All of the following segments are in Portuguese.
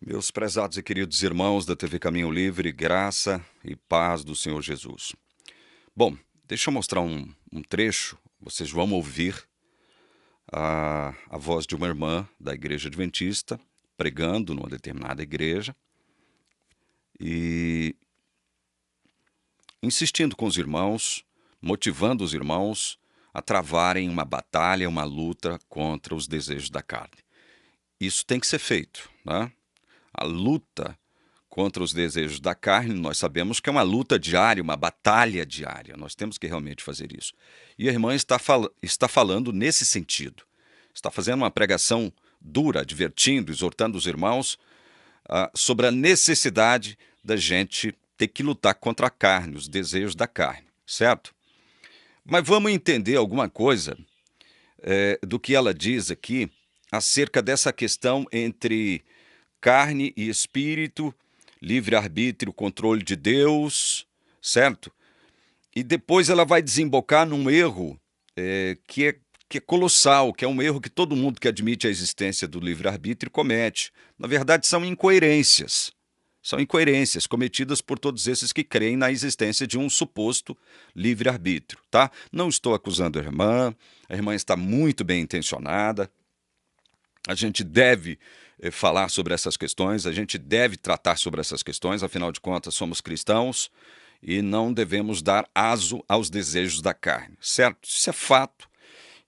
Meus prezados e queridos irmãos da TV Caminho Livre, graça e paz do Senhor Jesus. Bom, deixa eu mostrar um trecho, vocês vão ouvir a voz de uma irmã da Igreja Adventista, pregando numa determinada igreja e insistindo com os irmãos, motivando os irmãos a travarem uma batalha, uma luta contra os desejos da carne. Isso tem que ser feito, né? A luta contra os desejos da carne, nós sabemos que é uma luta diária, uma batalha diária. Nós temos que realmente fazer isso. E a irmã está falando nesse sentido. Está fazendo uma pregação dura, advertindo, exortando os irmãos sobre a necessidade da gente ter que lutar contra a carne, os desejos da carne, certo? Mas vamos entender alguma coisa do que ela diz aqui acerca dessa questão entre carne e espírito, livre-arbítrio, controle de Deus, certo? E depois ela vai desembocar num erro que é colossal, que é um erro que todo mundo que admite a existência do livre-arbítrio comete. Na verdade, são incoerências. São incoerências cometidas por todos esses que creem na existência de um suposto livre-arbítrio, tá? Não estou acusando a irmã está muito bem intencionada. A gente deve falar sobre essas questões, a gente deve tratar sobre essas questões, afinal de contas somos cristãos e não devemos dar aso aos desejos da carne, certo? Isso é fato,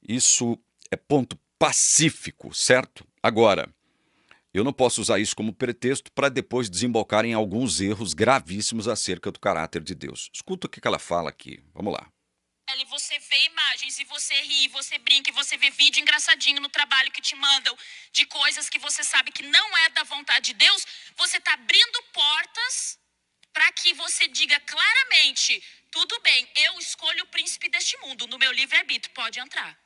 isso é ponto pacífico, certo? Agora, eu não posso usar isso como pretexto para depois desembocar em alguns erros gravíssimos acerca do caráter de Deus. Escuta o que ela fala aqui, vamos lá. Você vê imagens e você ri, você brinca e você vê vídeo engraçadinho no trabalho que te mandam de coisas que você sabe que não é da vontade de Deus, você está abrindo portas para que você diga claramente: tudo bem, eu escolho o príncipe deste mundo, no meu livre-arbítrio, pode entrar.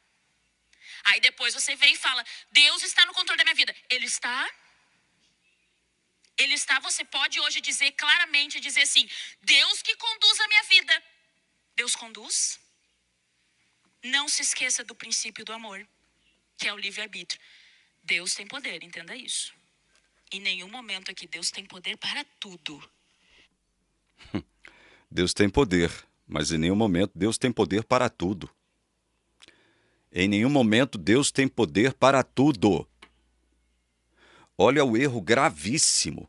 Aí depois você vem e fala: Deus está no controle da minha vida. Ele está? Ele está, você pode hoje dizer claramente, dizer assim: Deus que conduz a minha vida. Deus conduz? Não se esqueça do princípio do amor, que é o livre-arbítrio. Deus tem poder, entenda isso. Em nenhum momento aqui Deus tem poder para tudo. Deus tem poder, mas em nenhum momento Deus tem poder para tudo. Em nenhum momento Deus tem poder para tudo. Olha o erro gravíssimo.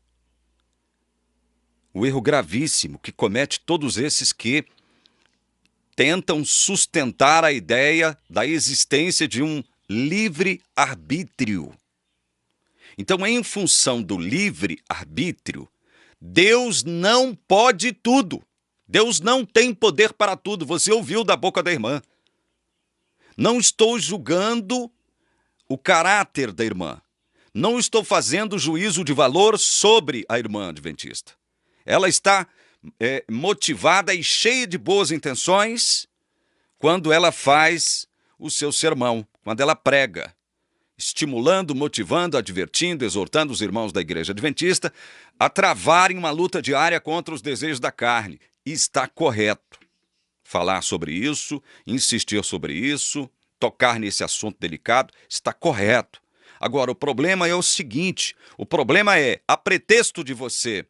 O erro gravíssimo que comete todos esses que tentam sustentar a ideia da existência de um livre-arbítrio. Então, em função do livre-arbítrio, Deus não pode tudo. Deus não tem poder para tudo. Você ouviu da boca da irmã. Não estou julgando o caráter da irmã. Não estou fazendo juízo de valor sobre a irmã adventista. Ela está motivada e cheia de boas intenções quando ela faz o seu sermão, quando ela prega, estimulando, motivando, advertindo, exortando os irmãos da Igreja Adventista a travarem uma luta diária contra os desejos da carne. E está correto falar sobre isso, insistir sobre isso, tocar nesse assunto delicado, está correto. Agora, o problema é o seguinte, o problema é, a pretexto de você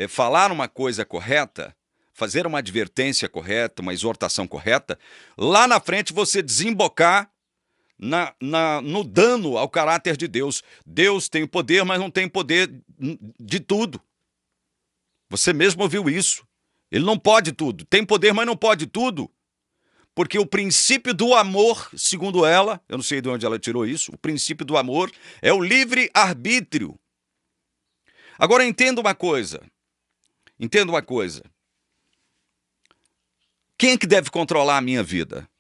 falar uma coisa correta, fazer uma advertência correta, uma exortação correta, lá na frente você desembocar no dano ao caráter de Deus. Deus tem o poder, mas não tem poder de tudo. Você mesmo ouviu isso. Ele não pode tudo. Tem poder, mas não pode tudo. Porque o princípio do amor, segundo ela, eu não sei de onde ela tirou isso, o princípio do amor é o livre-arbítrio. Agora entenda uma coisa. Entenda uma coisa. Quem é que deve controlar a minha vida?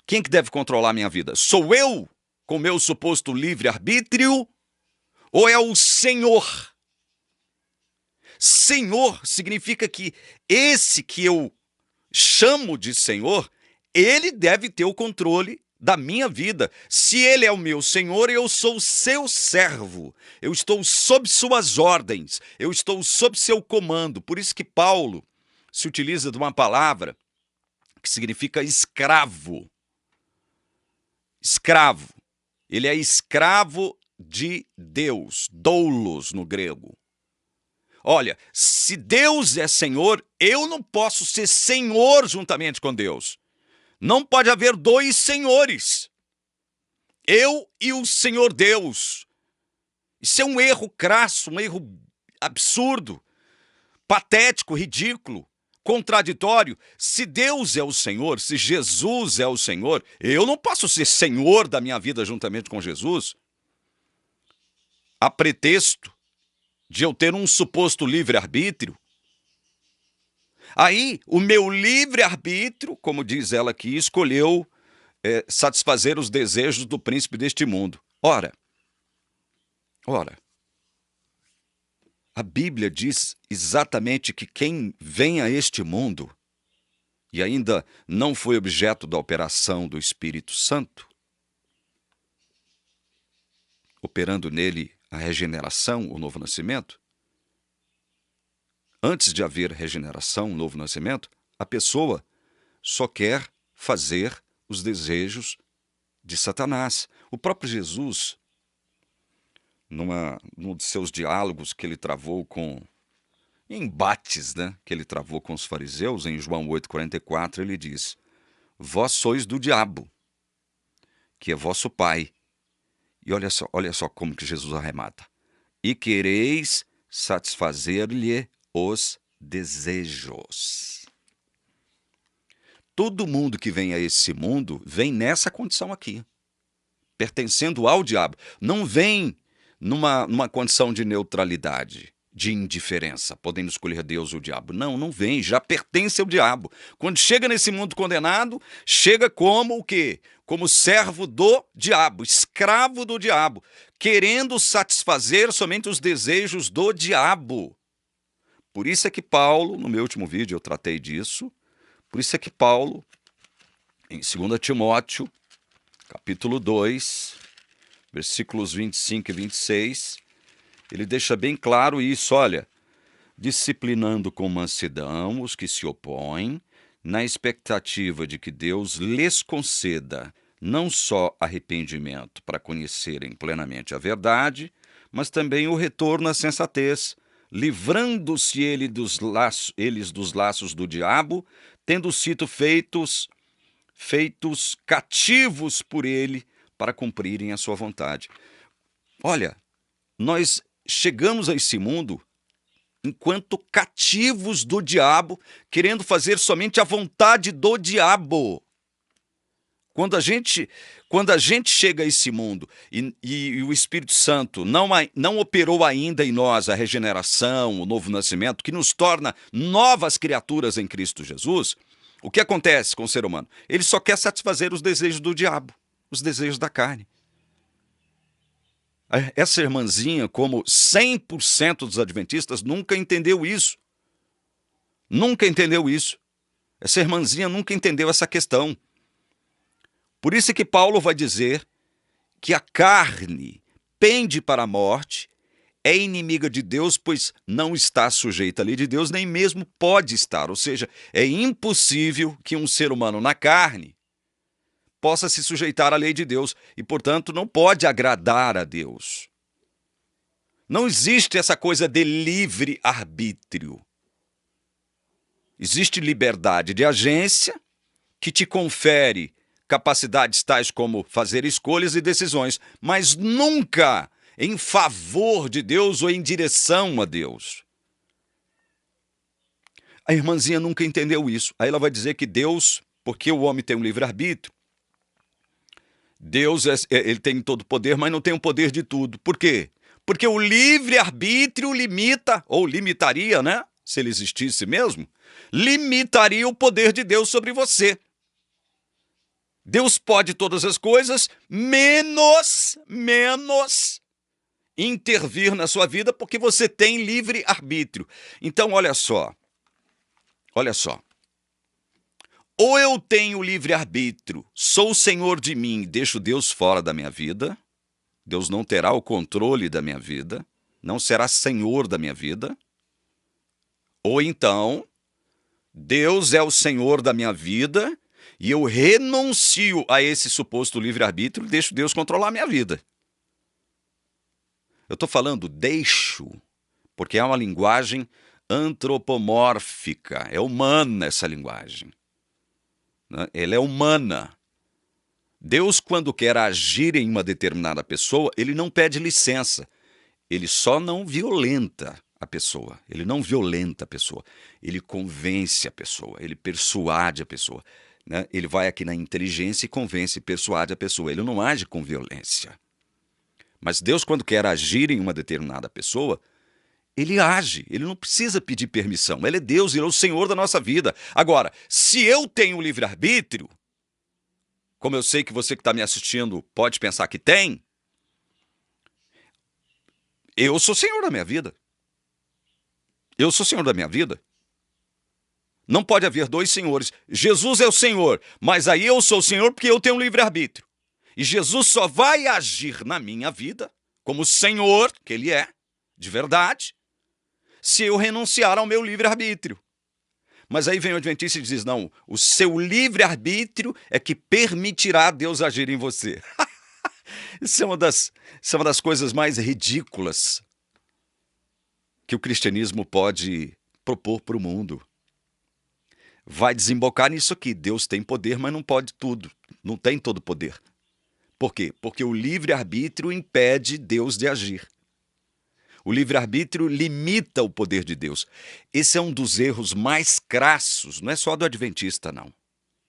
Quem é que deve controlar a minha vida? Sou eu, com meu suposto livre-arbítrio, ou é o Senhor? Senhor significa que esse que eu chamo de Senhor, ele deve ter o controle da minha vida. Se ele é o meu Senhor, eu sou seu servo. Eu estou sob suas ordens. Eu estou sob seu comando. Por isso que Paulo se utiliza de uma palavra que significa escravo. Escravo. Ele é escravo de Deus, doulos no grego. Olha, se Deus é Senhor, eu não posso ser Senhor juntamente com Deus. Não pode haver dois senhores. Eu e o Senhor Deus. Isso é um erro crasso, um erro absurdo, patético, ridículo, contraditório. Se Deus é o Senhor, se Jesus é o Senhor, eu não posso ser Senhor da minha vida juntamente com Jesus, a pretexto de eu ter um suposto livre-arbítrio. Aí, o meu livre-arbítrio, como diz ela aqui, escolheu satisfazer os desejos do príncipe deste mundo. Ora, a Bíblia diz exatamente que quem vem a este mundo e ainda não foi objeto da operação do Espírito Santo, operando nele a regeneração, o novo nascimento, antes de haver regeneração, novo nascimento, a pessoa só quer fazer os desejos de Satanás. O próprio Jesus, num de seus diálogos que ele travou embates, que ele travou com os fariseus, em João 8,44, ele diz: vós sois do diabo, que é vosso pai. E olha só como que Jesus arremata. E quereis satisfazer-lhe os desejos. Todo mundo que vem a esse mundo vem nessa condição aqui, pertencendo ao diabo. Não vem numa condição de neutralidade, de indiferença, podendo escolher Deus ou o diabo. Não vem, já pertence ao diabo. Quando chega nesse mundo condenado, chega como o quê? Como servo do diabo, escravo do diabo, querendo satisfazer somente os desejos do diabo. Por isso é que Paulo, no meu último vídeo eu tratei disso, por isso é que Paulo, em 2 Timóteo, capítulo 2, versículos 25 e 26, ele deixa bem claro isso, olha, disciplinando com mansidão os que se opõem, na expectativa de que Deus lhes conceda não só arrependimento para conhecerem plenamente a verdade, mas também o retorno à sensatez, livrando-se eles dos laços do diabo, tendo sido feitos cativos por ele para cumprirem a sua vontade. Olha, nós chegamos a esse mundo enquanto cativos do diabo, querendo fazer somente a vontade do diabo. Quando a gente chega a esse mundo e o Espírito Santo não operou ainda em nós a regeneração, o novo nascimento, que nos torna novas criaturas em Cristo Jesus, o que acontece com o ser humano? Ele só quer satisfazer os desejos do diabo, os desejos da carne. Essa irmãzinha, como 100% dos adventistas, nunca entendeu isso. Nunca entendeu isso. Essa irmãzinha nunca entendeu essa questão. Por isso é que Paulo vai dizer que a carne pende para a morte, é inimiga de Deus, pois não está sujeita à lei de Deus, nem mesmo pode estar. Ou seja, é impossível que um ser humano na carne possa se sujeitar à lei de Deus e, portanto, não pode agradar a Deus. Não existe essa coisa de livre-arbítrio. Existe liberdade de agência que te confere capacidades tais como fazer escolhas e decisões, mas nunca em favor de Deus ou em direção a Deus. A irmãzinha nunca entendeu isso. Aí ela vai dizer que Deus, porque o homem tem um livre-arbítrio, Deus ele tem todo o poder, mas não tem o poder de tudo. Por quê? Porque o livre-arbítrio limita, ou limitaria, se ele existisse mesmo, limitaria o poder de Deus sobre você. Deus pode todas as coisas, menos intervir na sua vida, porque você tem livre-arbítrio. Então, olha só. Ou eu tenho livre-arbítrio, sou o senhor de mim, deixo Deus fora da minha vida, Deus não terá o controle da minha vida, não será senhor da minha vida. Ou então, Deus é o senhor da minha vida e eu renuncio a esse suposto livre-arbítrio e deixo Deus controlar a minha vida. Eu estou falando deixo, porque é uma linguagem antropomórfica, é humana essa linguagem, né? Ela é humana. Deus, quando quer agir em uma determinada pessoa, ele não pede licença, ele só não violenta a pessoa, ele não violenta a pessoa, ele convence a pessoa, ele persuade a pessoa, né? Ele vai aqui na inteligência e convence, persuade a pessoa, ele não age com violência. Mas Deus, quando quer agir em uma determinada pessoa, ele age, ele não precisa pedir permissão. Ele é Deus, ele é o Senhor da nossa vida. Agora, se eu tenho livre-arbítrio, como eu sei que você que está me assistindo pode pensar que tem, eu sou Senhor da minha vida. Eu sou Senhor da minha vida. Não pode haver dois senhores. Jesus é o Senhor, mas aí eu sou o Senhor porque eu tenho livre-arbítrio. E Jesus só vai agir na minha vida, como Senhor, que Ele é, de verdade, se eu renunciar ao meu livre-arbítrio. Mas aí vem o Adventista e diz, não, o seu livre-arbítrio é que permitirá Deus agir em você. Isso é uma das coisas mais ridículas que o cristianismo pode propor para o mundo. Vai desembocar nisso aqui, Deus tem poder, mas não pode tudo, não tem todo o poder. Por quê? Porque o livre-arbítrio impede Deus de agir. O livre-arbítrio limita o poder de Deus. Esse é um dos erros mais crassos, não é só do adventista, não.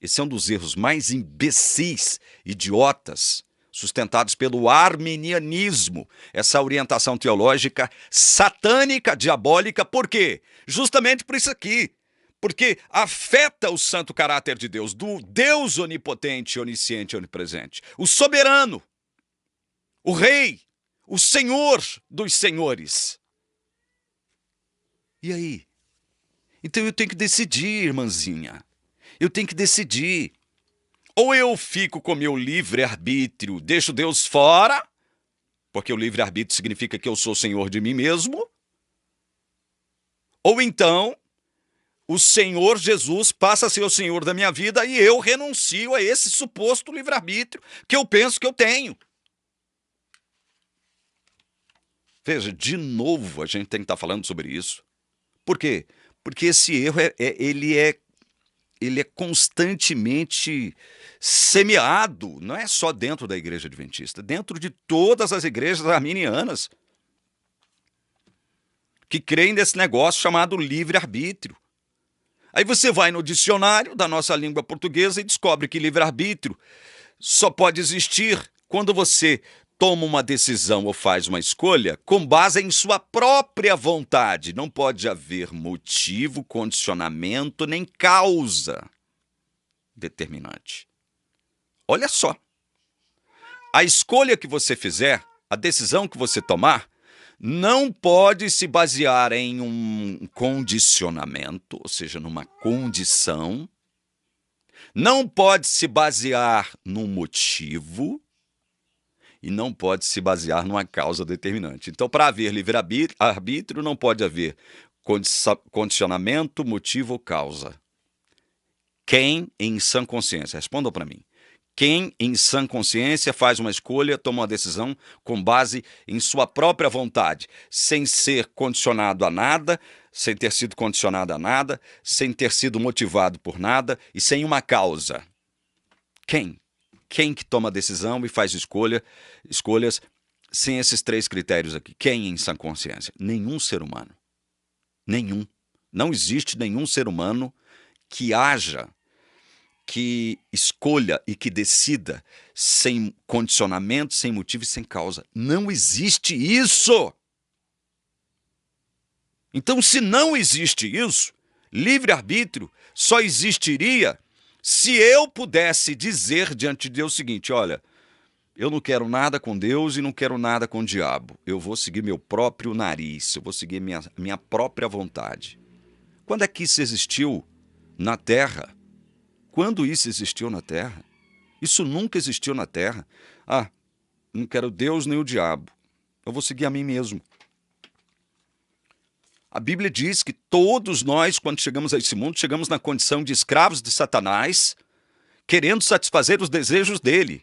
Esse é um dos erros mais imbecis, idiotas, sustentados pelo arminianismo, essa orientação teológica satânica, diabólica. Por quê? Justamente por isso aqui. Porque afeta o santo caráter de Deus, do Deus onipotente, onisciente, onipresente. O soberano, o rei, o Senhor dos senhores. E aí? Então eu tenho que decidir, irmãzinha. Eu tenho que decidir. Ou eu fico com meu livre-arbítrio, deixo Deus fora, porque o livre-arbítrio significa que eu sou senhor de mim mesmo. Ou então, o Senhor Jesus passa a ser o Senhor da minha vida e eu renuncio a esse suposto livre-arbítrio que eu penso que eu tenho. Veja, de novo a gente tem que estar falando sobre isso. Por quê? Porque esse erro ele é constantemente semeado, não é só dentro da igreja adventista, dentro de todas as igrejas arminianas que creem nesse negócio chamado livre-arbítrio. Aí você vai no dicionário da nossa língua portuguesa e descobre que livre-arbítrio só pode existir quando você toma uma decisão ou faz uma escolha com base em sua própria vontade. Não pode haver motivo, condicionamento, nem causa determinante. Olha só. A escolha que você fizer, a decisão que você tomar, não pode se basear em um condicionamento, ou seja, numa condição. Não pode se basear num motivo e não pode se basear numa causa determinante. Então, para haver livre-arbítrio, não pode haver condicionamento, motivo ou causa. Quem em sã consciência? Respondam para mim. Quem em sã consciência faz uma escolha, toma uma decisão com base em sua própria vontade, sem ser condicionado a nada, sem ter sido condicionado a nada, sem ter sido motivado por nada e sem uma causa? Quem? Quem que toma decisão e faz escolhas sem esses três critérios aqui? Quem em sã consciência? Nenhum ser humano. Nenhum. Não existe nenhum ser humano que haja, que escolha e que decida sem condicionamento, sem motivo e sem causa. Não existe isso! Então, se não existe isso, livre-arbítrio só existiria se eu pudesse dizer diante de Deus o seguinte: olha, eu não quero nada com Deus e não quero nada com o diabo. Eu vou seguir meu próprio nariz, eu vou seguir minha própria vontade. Quando é que isso existiu na Terra? Quando isso existiu na Terra? Isso nunca existiu na Terra. Ah, não quero Deus nem o diabo. Eu vou seguir a mim mesmo. A Bíblia diz que todos nós, quando chegamos a esse mundo, chegamos na condição de escravos de Satanás, querendo satisfazer os desejos dele.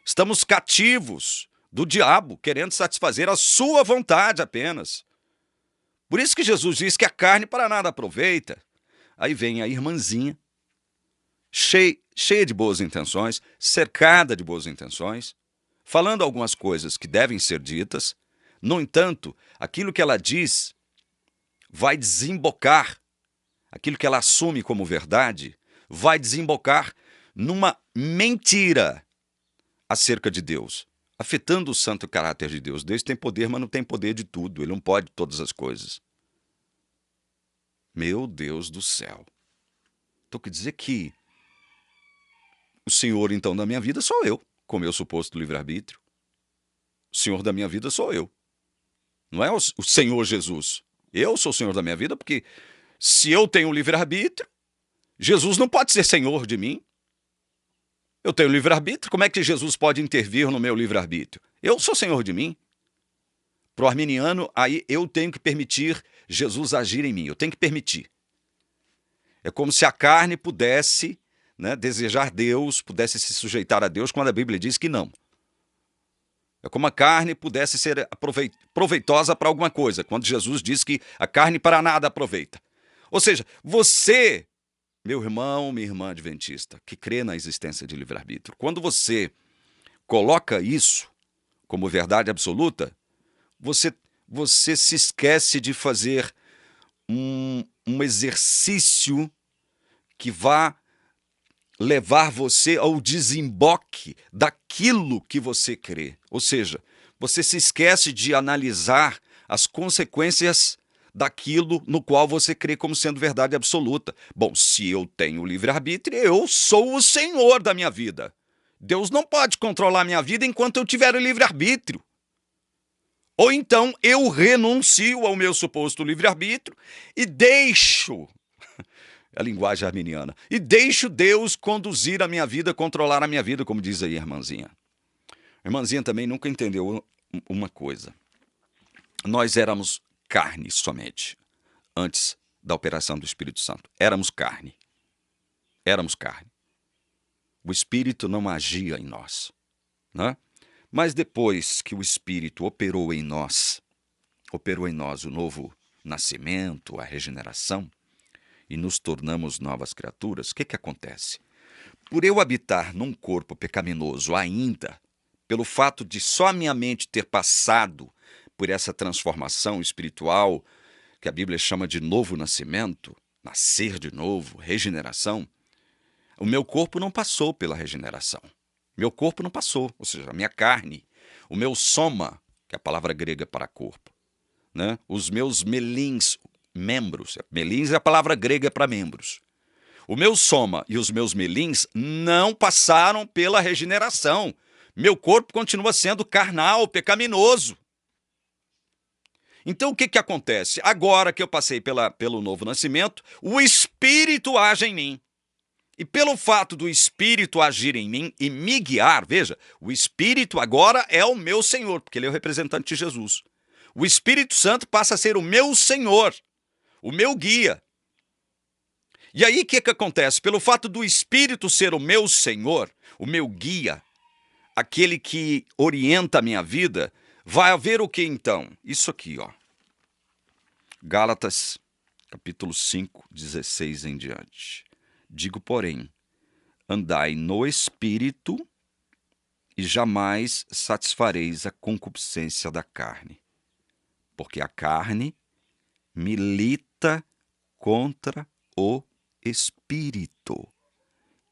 Estamos cativos do diabo, querendo satisfazer a sua vontade apenas. Por isso que Jesus diz que a carne para nada aproveita. Aí vem a irmãzinha, cheia de boas intenções, cercada de boas intenções, falando algumas coisas que devem ser ditas. No entanto, aquilo que ela diz vai desembocar, aquilo que ela assume como verdade, vai desembocar numa mentira acerca de Deus, afetando o santo caráter de Deus. Deus tem poder, mas não tem poder de tudo. Ele não pode todas as coisas. Meu Deus do céu. Então quer dizer que o Senhor, então, da minha vida sou eu, com meu suposto livre-arbítrio. O Senhor da minha vida sou eu. Não é o Senhor Jesus. Eu sou o Senhor da minha vida, porque se eu tenho livre-arbítrio, Jesus não pode ser Senhor de mim. Eu tenho livre-arbítrio, como é que Jesus pode intervir no meu livre-arbítrio? Eu sou Senhor de mim. Para o arminiano, aí eu tenho que permitir Jesus agir em mim, eu tenho que permitir. É como se a carne pudesse, desejar Deus, pudesse se sujeitar a Deus, quando a Bíblia diz que não. É como a carne pudesse ser proveitosa para alguma coisa, quando Jesus diz que a carne para nada aproveita. Ou seja, você, meu irmão, minha irmã adventista, que crê na existência de livre-arbítrio, quando você coloca isso como verdade absoluta, você se esquece de fazer um exercício que vá levar você ao desemboque daquilo que você crê. Ou seja, você se esquece de analisar as consequências daquilo no qual você crê como sendo verdade absoluta. Bom, se eu tenho livre-arbítrio, eu sou o Senhor da minha vida. Deus não pode controlar a minha vida enquanto eu tiver o livre-arbítrio. Ou então eu renuncio ao meu suposto livre-arbítrio e deixo, a linguagem arminiana, e deixo Deus conduzir a minha vida, controlar a minha vida, como diz aí a irmãzinha. A irmãzinha também nunca entendeu uma coisa. Nós éramos carne somente, antes da operação do Espírito Santo. Éramos carne. Éramos carne. O Espírito não agia em nós, né? Mas depois que o Espírito operou em nós o novo nascimento, a regeneração, e nos tornamos novas criaturas, o que acontece? Por eu habitar num corpo pecaminoso ainda, pelo fato de só a minha mente ter passado por essa transformação espiritual, que a Bíblia chama de novo nascimento, nascer de novo, regeneração, o meu corpo não passou pela regeneração. Meu corpo não passou, ou seja, a minha carne, o meu soma, que é a palavra grega para corpo, né? Os meus melins, membros, melins é a palavra grega para membros. O meu soma e os meus melins não passaram pela regeneração. Meu corpo continua sendo carnal, pecaminoso. Então o que acontece? Agora que eu passei pelo novo nascimento, o Espírito age em mim. E pelo fato do Espírito agir em mim e me guiar, veja, o Espírito agora é o meu Senhor, porque ele é o representante de Jesus. O Espírito Santo passa a ser o meu Senhor, o meu guia. E aí o que acontece? Pelo fato do Espírito ser o meu Senhor, o meu guia, aquele que orienta a minha vida, vai haver o que então? Isso aqui, ó. Gálatas, capítulo 5, 16 em diante. Digo, porém, andai no Espírito e jamais satisfareis a concupiscência da carne. Porque a carne milita contra o Espírito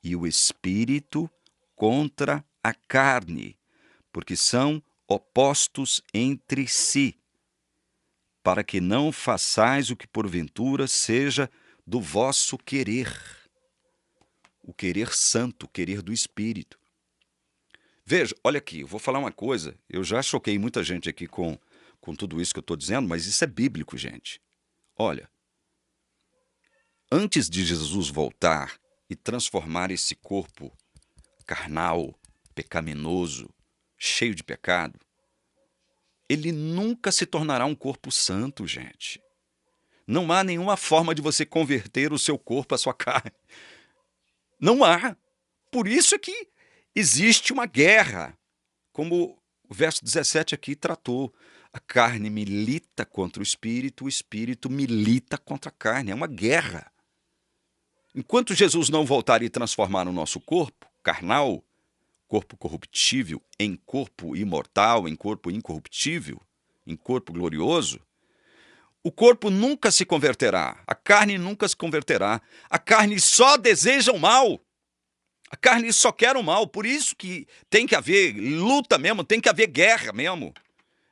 e o Espírito contra a carne, porque são opostos entre si, para que não façais o que porventura seja do vosso querer. O querer santo, o querer do Espírito. Veja, olha aqui, eu vou falar uma coisa, eu já choquei muita gente aqui com tudo isso que eu estou dizendo, mas isso é bíblico, gente. Olha, antes de Jesus voltar e transformar esse corpo carnal, pecaminoso, cheio de pecado, ele nunca se tornará um corpo santo, gente. Não há nenhuma forma de você converter o seu corpo à sua carne. Não há. Por isso é que existe uma guerra, como O verso 17 aqui tratou. A carne milita contra o espírito milita contra a carne. É uma guerra. Enquanto Jesus não voltar e transformar o nosso corpo carnal, corpo corruptível, em corpo imortal, em corpo incorruptível, em corpo glorioso, o corpo nunca se converterá, a carne nunca se converterá. A carne só deseja o mal. A carne só quer o mal. Por isso que tem que haver luta mesmo, tem que haver guerra mesmo,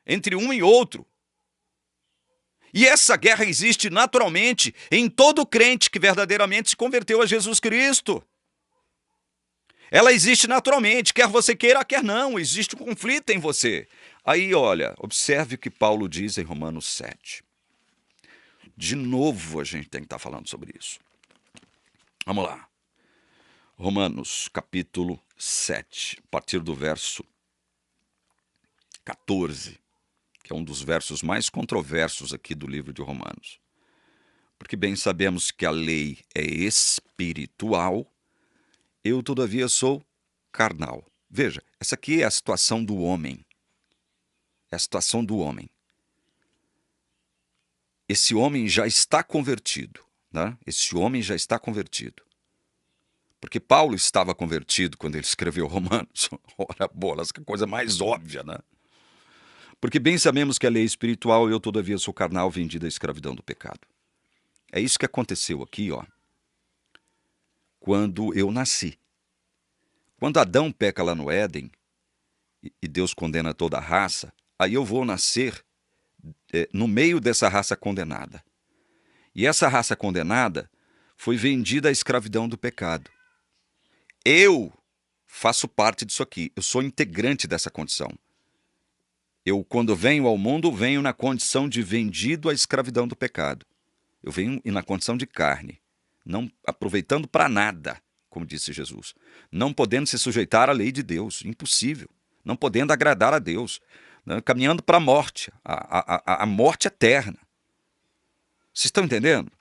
entre um e outro. E essa guerra existe naturalmente em todo crente que verdadeiramente se converteu a Jesus Cristo. Ela existe naturalmente, quer você queira, quer não, existe um conflito em você. Aí, olha, observe o que Paulo diz em Romanos 7. De novo a gente tem que estar falando sobre isso. Vamos lá. Romanos, capítulo 7, a partir do verso 14, que é um dos versos mais controversos aqui do livro de Romanos. Porque bem sabemos que a lei é espiritual, eu todavia sou carnal. Veja, essa aqui é a situação do homem. É a situação do homem. Esse homem já está convertido, né? Esse homem já está convertido. Porque Paulo estava convertido quando ele escreveu Romanos. Ora bolas, que coisa mais óbvia, né? Porque bem sabemos que a lei é espiritual, eu todavia sou carnal, vendido à escravidão do pecado. É isso que aconteceu aqui, ó. Quando eu nasci. Quando Adão peca lá no Éden, e Deus condena toda a raça, aí eu vou nascer no meio dessa raça condenada. E essa raça condenada foi vendida à escravidão do pecado. Eu faço parte disso aqui, eu sou integrante dessa condição. Eu, quando venho ao mundo, venho na condição de vendido à escravidão do pecado. Eu venho na condição de carne, não aproveitando para nada, como disse Jesus. Não podendo se sujeitar à lei de Deus, impossível. Não podendo agradar a Deus, né? Caminhando para a morte, a morte eterna. Vocês estão entendendo?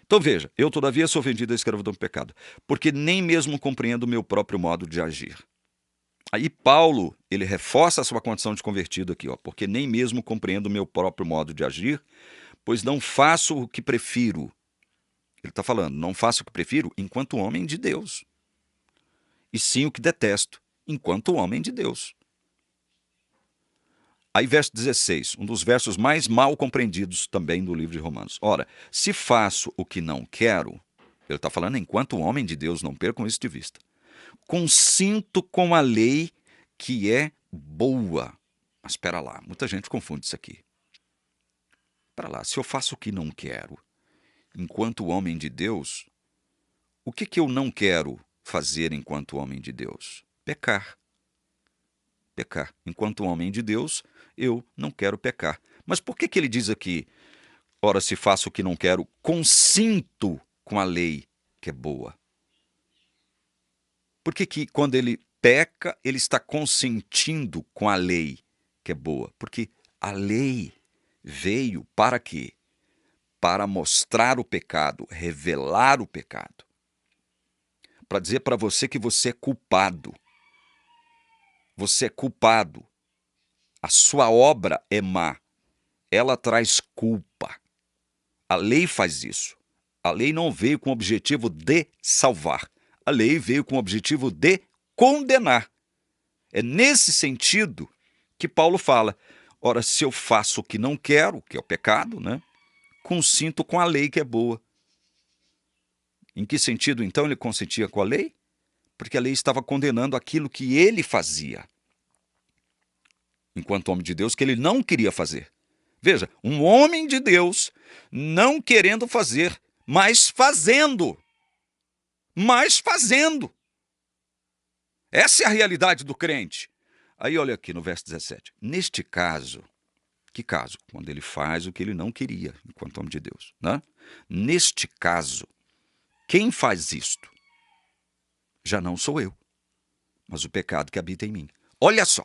Então veja, eu todavia sou vendido à escravidão do pecado, porque nem mesmo compreendo o meu próprio modo de agir. Aí Paulo, ele reforça a sua condição de convertido aqui, ó, porque nem mesmo compreendo o meu próprio modo de agir, pois não faço o que prefiro. Ele está falando, não faço o que prefiro enquanto homem de Deus. E sim o que detesto, enquanto homem de Deus. Aí verso 16, um dos versos mais mal compreendidos também do livro de Romanos. Ora, se faço o que não quero, ele está falando enquanto homem de Deus, não percam isso de vista. Consinto com a lei que é boa. Mas espera lá, muita gente confunde isso aqui. Espera lá, se eu faço o que não quero, enquanto homem de Deus, o que eu não quero fazer enquanto homem de Deus? Pecar. Pecar. Enquanto homem de Deus, eu não quero pecar. Mas por que ele diz aqui, ora, se faço o que não quero, consinto com a lei que é boa? Por que quando ele peca, ele está consentindo com a lei que é boa? Porque a lei veio para quê? Para mostrar o pecado, revelar o pecado. Para dizer para você que você é culpado. Você é culpado. A sua obra é má. Ela traz culpa. A lei faz isso. A lei não veio com o objetivo de salvar. A lei veio com o objetivo de condenar. É nesse sentido que Paulo fala, ora, se eu faço o que não quero, que é o pecado, né? Consinto com a lei que é boa. Em que sentido, então, ele consentia com a lei? Porque a lei estava condenando aquilo que ele fazia, enquanto homem de Deus, que ele não queria fazer. Veja, um homem de Deus não querendo fazer, mas fazendo. Mas fazendo. Essa é a realidade do crente. Aí olha aqui no verso 17. Neste caso, que caso? Quando ele faz o que ele não queria, enquanto homem de Deus, né? Neste caso, quem faz isto? Já não sou eu, mas o pecado que habita em mim. Olha só,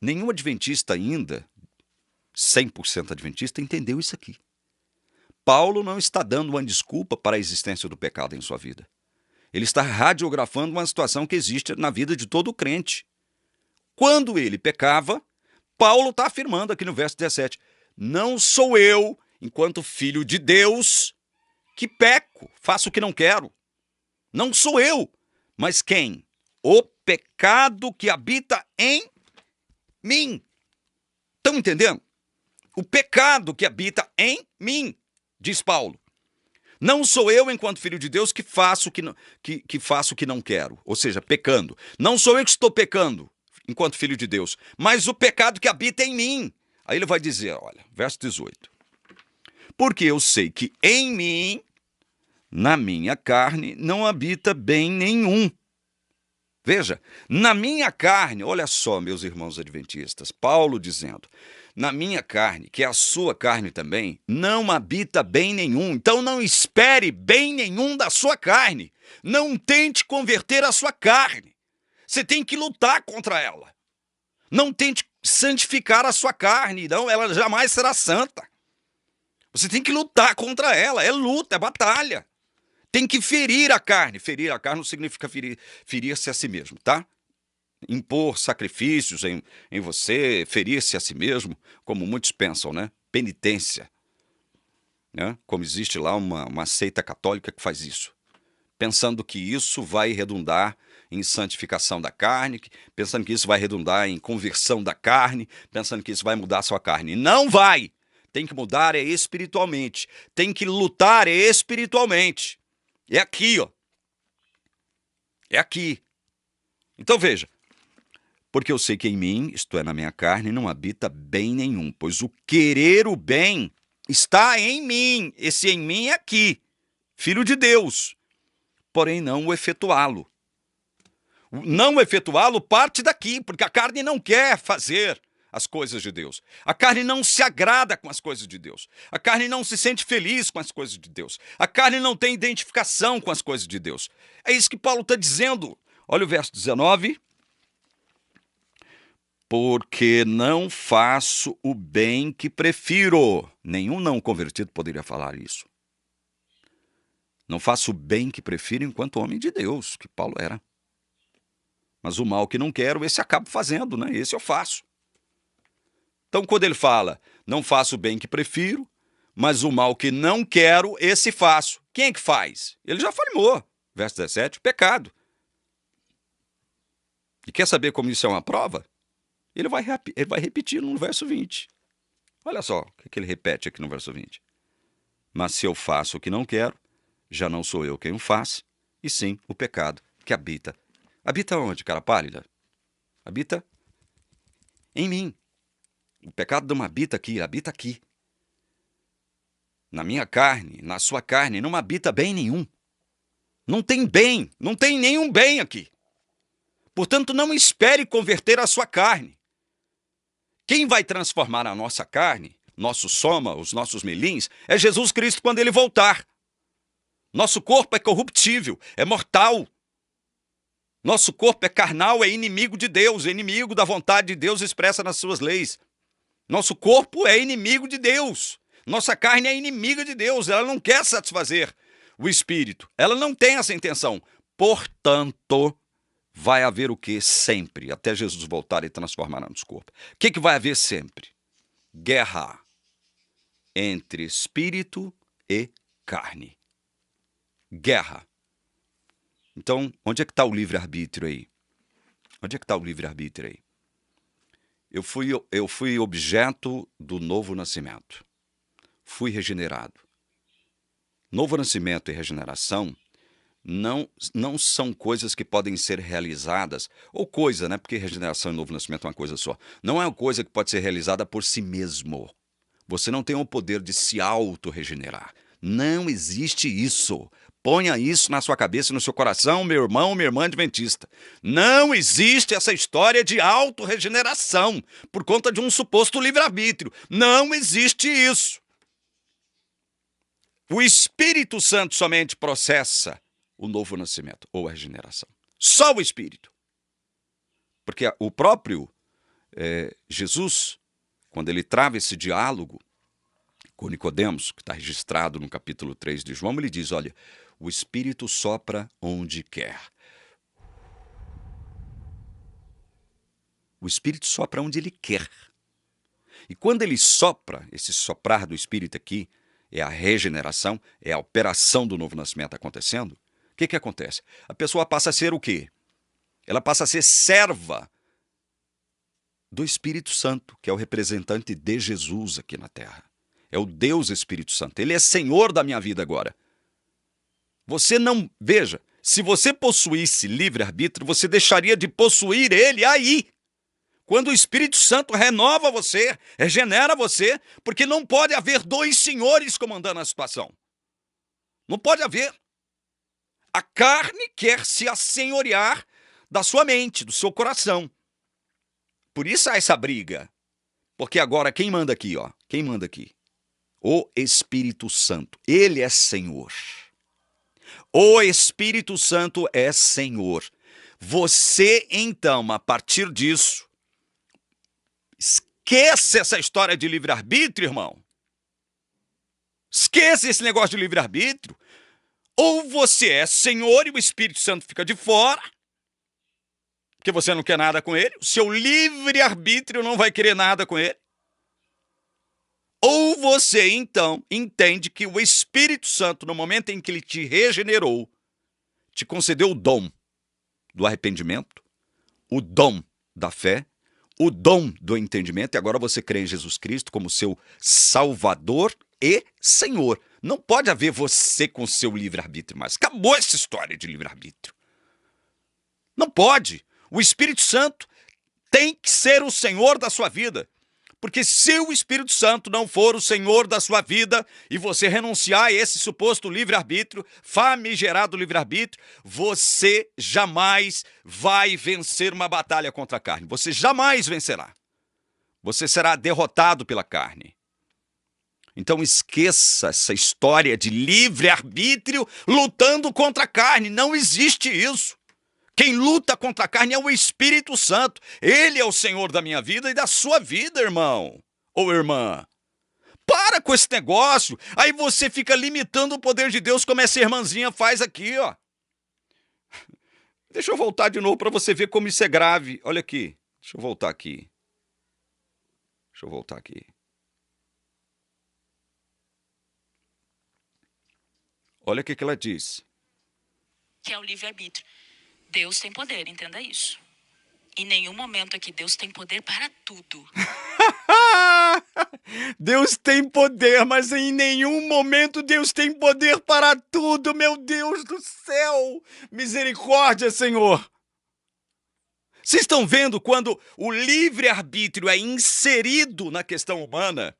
nenhum adventista ainda, 100% adventista, entendeu isso aqui. Paulo não está dando uma desculpa para a existência do pecado em sua vida. Ele está radiografando uma situação que existe na vida de todo crente. quando ele pecava, Paulo está afirmando aqui no verso 17, não sou eu, enquanto filho de Deus, que peco, faço o que não quero. Não sou eu, mas quem? O pecado que habita em mim. Estão entendendo? O pecado que habita em mim, diz Paulo. Não sou eu, enquanto filho de Deus, que faço o que não quero, ou seja, pecando. Não sou eu que estou pecando, enquanto filho de Deus, mas o pecado que habita em mim. Aí ele vai dizer, olha, verso 18. Porque eu sei que em mim, na minha carne, não habita bem nenhum. Veja, na minha carne, olha só, meus irmãos adventistas, Paulo dizendo, na minha carne, que é a sua carne também, não habita bem nenhum. Então não espere bem nenhum da sua carne. Não tente converter a sua carne. Você tem que lutar contra ela. Não tente santificar a sua carne, não, ela jamais será santa. Você tem que lutar contra ela, é luta, é batalha. Tem que ferir a carne. Ferir a carne não significa ferir-se a si mesmo, tá? Impor sacrifícios em você, ferir-se a si mesmo, como muitos pensam, né? Penitência. Né? Como existe lá uma seita católica que faz isso. Pensando que isso vai redundar em santificação da carne, pensando que isso vai redundar em conversão da carne, pensando que isso vai mudar a sua carne. Não vai! Tem que mudar espiritualmente. Tem que lutar espiritualmente. É aqui, ó. É aqui. Então veja. Porque eu sei que em mim, isto é, na minha carne, não habita bem nenhum, pois o querer o bem está em mim. Esse em mim é aqui, filho de Deus. Porém, não o efetuá-lo. Não efetuá-lo parte daqui, porque a carne não quer fazer as coisas de Deus. A carne não se agrada com as coisas de Deus. A carne não se sente feliz com as coisas de Deus. A carne não tem identificação com as coisas de Deus. É isso que Paulo está dizendo. Olha o verso 19. Porque não faço o bem que prefiro. Nenhum não convertido poderia falar isso. Não faço o bem que prefiro enquanto homem de Deus, que Paulo era. Mas o mal que não quero, esse acabo fazendo, né? Esse eu faço. Então, quando ele fala, não faço o bem que prefiro, mas o mal que não quero, esse faço. Quem é que faz? Ele já afirmou. Verso 17, pecado. E quer saber como isso é uma prova? Ele vai repetir no verso 20. Olha só o que ele repete aqui no verso 20. Mas se eu faço o que não quero, já não sou eu quem o faz, e sim o pecado que habita. Habita onde, cara pálida? Habita em mim. O pecado não habita aqui. Na minha carne, na sua carne, não habita bem nenhum. Não tem bem, não tem nenhum bem aqui. Portanto, não espere converter a sua carne. Quem vai transformar a nossa carne, nosso soma, os nossos melins, é Jesus Cristo quando ele voltar. Nosso corpo é corruptível, é mortal. Nosso corpo é carnal, é inimigo de Deus, é inimigo da vontade de Deus expressa nas suas leis. Nosso corpo é inimigo de Deus. Nossa carne é inimiga de Deus, ela não quer satisfazer o espírito. Ela não tem essa intenção. Portanto, vai haver o que? Sempre, até Jesus voltar e transformar nosso corpo. O que vai haver sempre? Guerra entre espírito e carne. Guerra. Então, onde é que está o livre-arbítrio aí? Onde é que está o livre-arbítrio aí? Eu fui objeto do novo nascimento. Fui regenerado. Novo nascimento e regeneração não são coisas que podem ser realizadas, ou coisa, né? Porque regeneração e novo nascimento é uma coisa só. Não é uma coisa que pode ser realizada por si mesmo. Você não tem o poder de se auto-regenerar. Não existe isso. Ponha isso na sua cabeça e no seu coração, meu irmão, minha irmã adventista. Não existe essa história de auto-regeneração por conta de um suposto livre-arbítrio. Não existe isso. O Espírito Santo somente processa o novo nascimento ou a regeneração. Só o Espírito. Porque o próprio Jesus, quando ele trava esse diálogo com Nicodemos, que está registrado no capítulo 3 de João, ele diz, olha, o Espírito sopra onde quer. O Espírito sopra onde ele quer. E quando ele sopra, esse soprar do Espírito aqui, é a regeneração, é a operação do novo nascimento acontecendo, o que acontece? A pessoa passa a ser o quê? Ela passa a ser serva do Espírito Santo, que é o representante de Jesus aqui na Terra. É o Deus Espírito Santo. Ele é Senhor da minha vida agora. Você não... Veja, se você possuísse livre-arbítrio, você deixaria de possuir ele aí. Quando o Espírito Santo renova você, regenera você, porque não pode haver dois senhores comandando a situação. Não pode haver. A carne quer se assenhorear da sua mente, do seu coração. Por isso há essa briga. Porque agora quem manda aqui, ó? Quem manda aqui? O Espírito Santo. Ele é Senhor. O Espírito Santo é Senhor. Você, então, a partir disso, esquece essa história de livre-arbítrio, irmão. Esquece esse negócio de livre-arbítrio. Ou você é Senhor e o Espírito Santo fica de fora, porque você não quer nada com ele. O seu livre-arbítrio não vai querer nada com ele. Ou você, então, entende que o Espírito Santo, no momento em que ele te regenerou, te concedeu o dom do arrependimento, o dom da fé, o dom do entendimento, e agora você crê em Jesus Cristo como seu Salvador e Senhor. Não pode haver você com seu livre-arbítrio mais. Acabou essa história de livre-arbítrio. Não pode. O Espírito Santo tem que ser o Senhor da sua vida. Porque se o Espírito Santo não for o Senhor da sua vida e você renunciar a esse suposto livre-arbítrio, famigerado livre-arbítrio, você jamais vai vencer uma batalha contra a carne. Você jamais vencerá. Você será derrotado pela carne. Então esqueça essa história de livre-arbítrio lutando contra a carne. Não existe isso. Quem luta contra a carne é o Espírito Santo. Ele é o Senhor da minha vida e da sua vida, irmão ou irmã. Para com esse negócio. Aí você fica limitando o poder de Deus como essa irmãzinha faz aqui, ó. Deixa eu voltar de novo para você ver como isso é grave. Olha aqui. Deixa eu voltar aqui. Olha o que ela diz. Que é o livre-arbítrio. Deus tem poder, entenda isso. Em nenhum momento aqui Deus tem poder para tudo. Deus tem poder, mas em nenhum momento Deus tem poder para tudo, meu Deus do céu! Misericórdia, Senhor! Vocês estão vendo quando o livre-arbítrio é inserido na questão humana?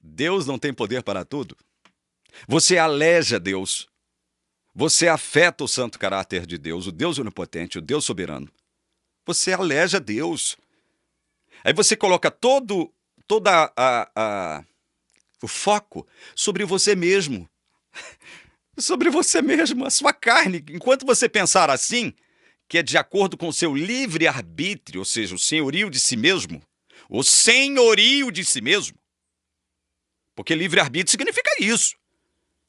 Deus não tem poder para tudo. Você aleja Deus. Você afeta o santo caráter de Deus, o Deus onipotente, o Deus soberano. Você aleja Deus. Aí você coloca todo o foco sobre você mesmo. Sobre você mesmo, a sua carne. Enquanto você pensar assim, que é de acordo com o seu livre-arbítrio, ou seja, o senhorio de si mesmo, o senhorio de si mesmo, porque livre-arbítrio significa isso.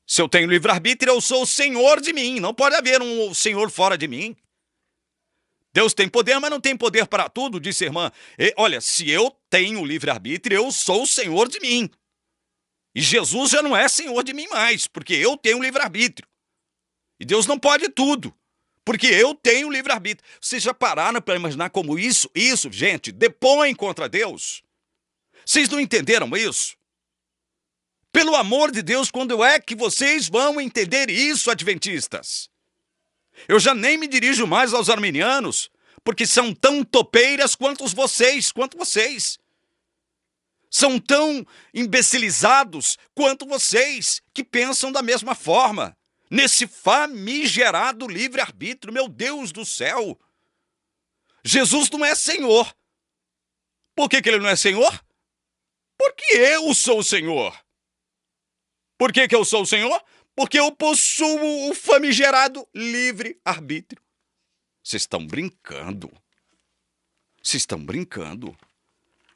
Se eu tenho livre-arbítrio, eu sou o senhor de mim. Não pode haver um senhor fora de mim. Deus tem poder, mas não tem poder para tudo, disse a irmã. Olha, se eu tenho livre-arbítrio, eu sou o senhor de mim. E Jesus já não é senhor de mim mais, porque eu tenho livre-arbítrio. E Deus não pode tudo, porque eu tenho livre-arbítrio. Vocês já pararam para imaginar como isso, gente, depõe contra Deus? Vocês não entenderam isso? Pelo amor de Deus, quando é que vocês vão entender isso, adventistas? Eu já nem me dirijo mais aos arminianos, porque são tão topeiras quanto vocês. São tão imbecilizados quanto vocês, que pensam da mesma forma. Nesse famigerado livre-arbítrio, meu Deus do céu. Jesus não é Senhor. Por que ele não é Senhor? Porque eu sou o Senhor. Por que eu sou o Senhor? Porque eu possuo o famigerado livre-arbítrio. Vocês estão brincando.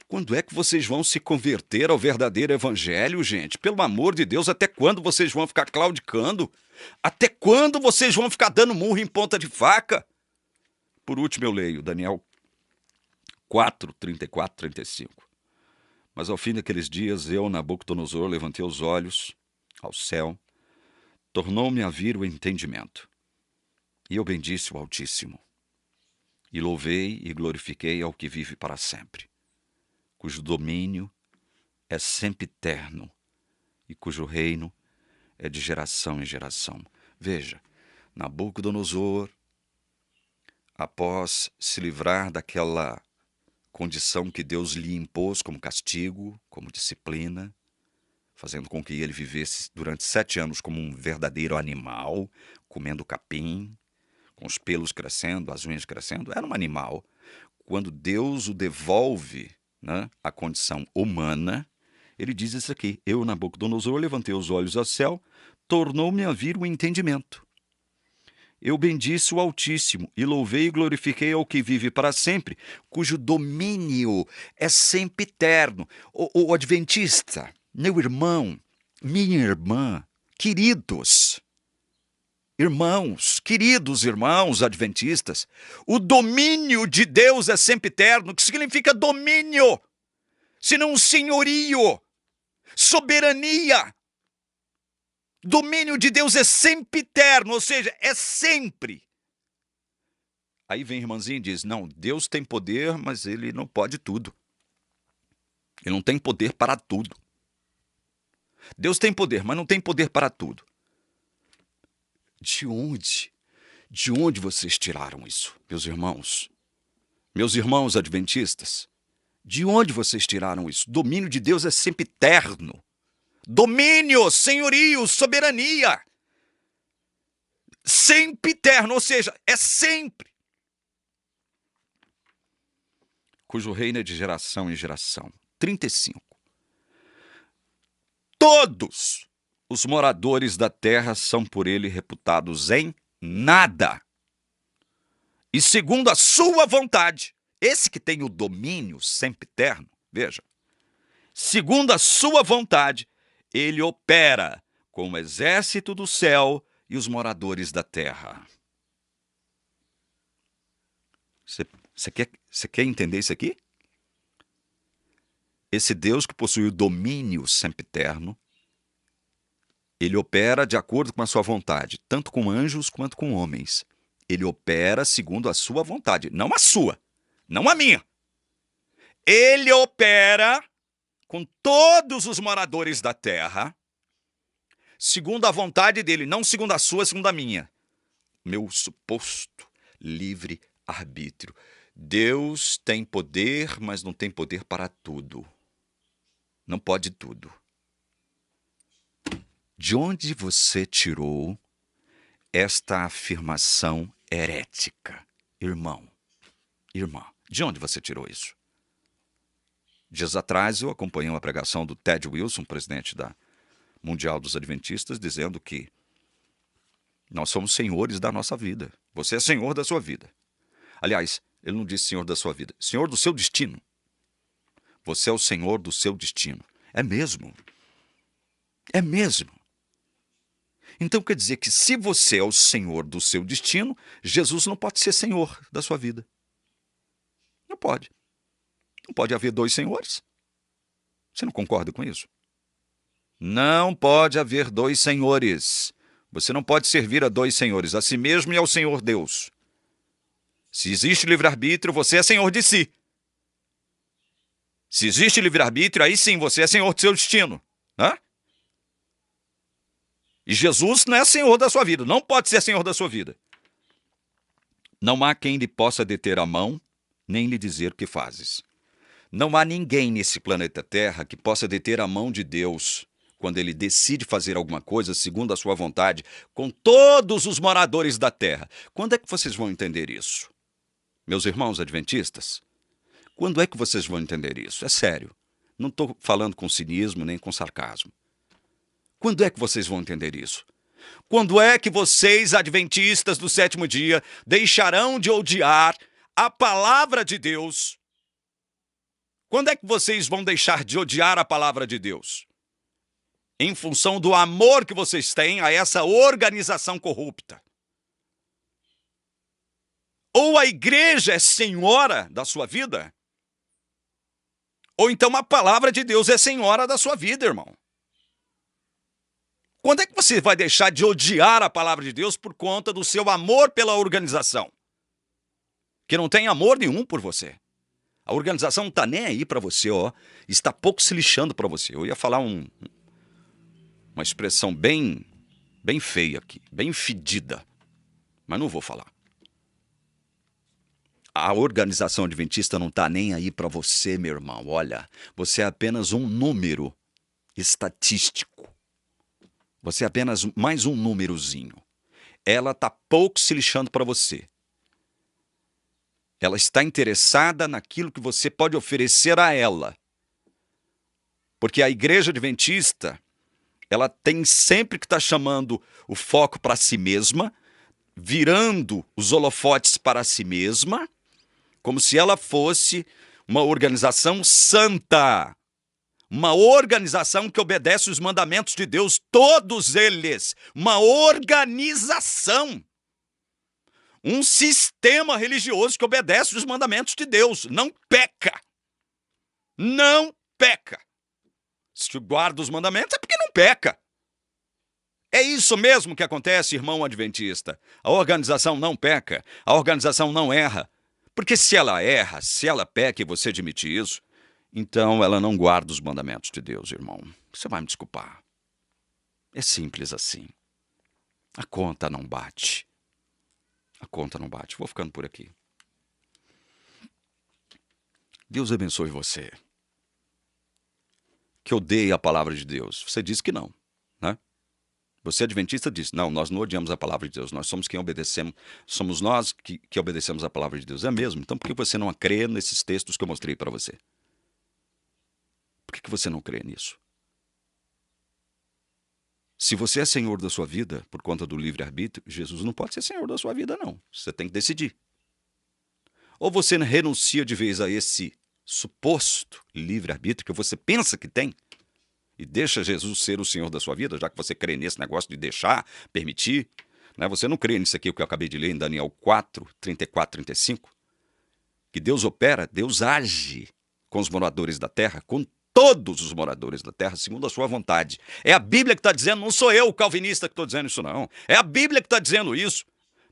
Quando é que vocês vão se converter ao verdadeiro evangelho, gente? Pelo amor de Deus, até quando vocês vão ficar claudicando? Até quando vocês vão ficar dando murro em ponta de faca? Por último, eu leio Daniel 4, 34, 35. Mas ao fim daqueles dias, eu, Nabucodonosor, levantei os olhos ao céu, tornou-me a vir o entendimento. E eu bendisse o Altíssimo, e louvei e glorifiquei ao que vive para sempre, cujo domínio é sempiterno e cujo reino é de geração em geração. Veja, Nabucodonosor, após se livrar daquela condição que Deus lhe impôs como castigo, como disciplina, fazendo com que ele vivesse durante 7 anos como um verdadeiro animal, comendo capim, com os pelos crescendo, as unhas crescendo, era um animal. Quando Deus o devolve, né, à condição humana, ele diz isso aqui: eu, Nabucodonosor, levantei os olhos ao céu, tornou-me a vir o entendimento. Eu bendisse o Altíssimo, e louvei e glorifiquei ao que vive para sempre, cujo domínio é sempiterno. O adventista, meu irmão, minha irmã, queridos irmãos, queridos irmãos adventistas, o domínio de Deus é sempiterno. O que significa domínio? Senão senhorio, soberania. Domínio de Deus é sempiterno, ou seja, é sempre. Aí vem a irmãzinha e diz: não, Deus tem poder, mas ele não pode tudo. Ele não tem poder para tudo. Deus tem poder, mas não tem poder para tudo. De onde? De onde vocês tiraram isso, meus irmãos? Meus irmãos adventistas, de onde vocês tiraram isso? Domínio de Deus é sempiterno. Domínio, senhorio, soberania. Sempiterno, ou seja, é sempre. Cujo reino é de geração em geração. 35. Todos os moradores da terra são por ele reputados em nada. E segundo a sua vontade, esse que tem o domínio sempiterno, veja, segundo a sua vontade, ele opera com o exército do céu e os moradores da terra. Você quer entender isso aqui? Esse Deus que possui o domínio sempiterno, ele opera de acordo com a sua vontade, tanto com anjos quanto com homens. Ele opera segundo a sua vontade, não a sua, não a minha. Ele opera com todos os moradores da terra, segundo a vontade dele, não segundo a sua, segundo a minha. Meu suposto livre-arbítrio. Deus tem poder, mas não tem poder para tudo. Não pode tudo. De onde você tirou esta afirmação herética? Irmão, irmã, de onde você tirou isso? Dias atrás eu acompanhei uma pregação do Ted Wilson, presidente da Mundial dos Adventistas, dizendo que nós somos senhores da nossa vida. Você é senhor da sua vida. Aliás, ele não disse senhor da sua vida, senhor do seu destino. Você é o senhor do seu destino. É mesmo. É mesmo. Então quer dizer que se você é o senhor do seu destino, Jesus não pode ser senhor da sua vida. Não pode. Não pode haver 2 senhores. Você não concorda com isso? Não pode haver 2 senhores. Você não pode servir a 2 senhores, a si mesmo e ao Senhor Deus. Se existe livre-arbítrio, você é senhor de si. Se existe livre-arbítrio, aí sim, você é senhor do seu destino. Hã? E Jesus não é senhor da sua vida, não pode ser senhor da sua vida. Não há quem lhe possa deter a mão, nem lhe dizer o que fazes. Não há ninguém nesse planeta Terra que possa deter a mão de Deus quando ele decide fazer alguma coisa segundo a sua vontade com todos os moradores da Terra. Quando é que vocês vão entender isso? Meus irmãos adventistas, quando é que vocês vão entender isso? É sério. Não estou falando com cinismo nem com sarcasmo. Quando é que vocês vão entender isso? Quando é que vocês, adventistas do 7º dia, deixarão de odiar a palavra de Deus? Quando é que vocês vão deixar de odiar a palavra de Deus? Em função do amor que vocês têm a essa organização corrupta. Ou a igreja é senhora da sua vida, Ou então a palavra de Deus é senhora da sua vida, irmão. Quando é que você vai deixar de odiar a palavra de Deus por conta do seu amor pela organização? Que não tem amor nenhum por você. A organização não está nem aí para você, ó. Está pouco se lixando para você. Eu ia falar uma expressão bem feia aqui, bem fedida, mas não vou falar. A organização adventista não está nem aí para você, meu irmão. Olha, você é apenas um número estatístico. Você é apenas mais um númerozinho. Ela está pouco se lixando para você. Ela está interessada naquilo que você pode oferecer a ela. Porque a igreja adventista, ela tem sempre que estar chamando o foco para si mesma, virando os holofotes para si mesma, como se ela fosse uma organização santa. Uma organização que obedece os mandamentos de Deus, todos eles. Uma organização. Um sistema religioso que obedece os mandamentos de Deus. Não peca. Não peca. Se guarda os mandamentos é porque não peca. É isso mesmo que acontece, irmão adventista. A organização não peca. A organização não erra. Porque se ela erra, se ela peca e você admite isso, então ela não guarda os mandamentos de Deus, irmão. Você vai me desculpar. É simples assim. A conta não bate. A conta não bate. Vou ficando por aqui. Deus abençoe você. Que odeia a palavra de Deus. Você diz que não, né? Você adventista diz, não, nós não odiamos a palavra de Deus. Nós somos quem obedecemos. Somos nós que obedecemos a palavra de Deus. É mesmo? Então por que você não crê nesses textos que eu mostrei para você? Por que você não crê nisso? Se você é senhor da sua vida, por conta do livre-arbítrio, Jesus não pode ser senhor da sua vida, não. Você tem que decidir. Ou você renuncia de vez a esse suposto livre-arbítrio que você pensa que tem, e deixa Jesus ser o senhor da sua vida, já que você crê nesse negócio de deixar, permitir. Né? Você não crê nisso aqui que eu acabei de ler em Daniel 4, 34, 35? Que Deus opera, Deus age com os moradores da terra, com todos os moradores da terra, segundo a sua vontade. É a Bíblia que está dizendo, não sou eu, o calvinista, que estou dizendo isso, não. É a Bíblia que está dizendo isso.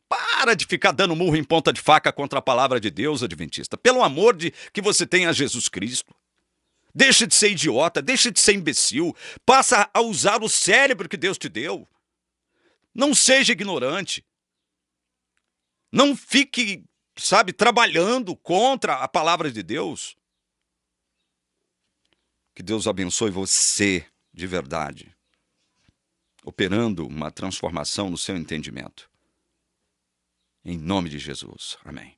Para de ficar dando murro em ponta de faca contra a palavra de Deus, adventista. Pelo amor de que você tem a Jesus Cristo. Deixa de ser idiota, deixa de ser imbecil. Passa a usar o cérebro que Deus te deu. Não seja ignorante. Não fique, trabalhando contra a palavra de Deus. Que Deus abençoe você de verdade, operando uma transformação no seu entendimento. Em nome de Jesus. Amém.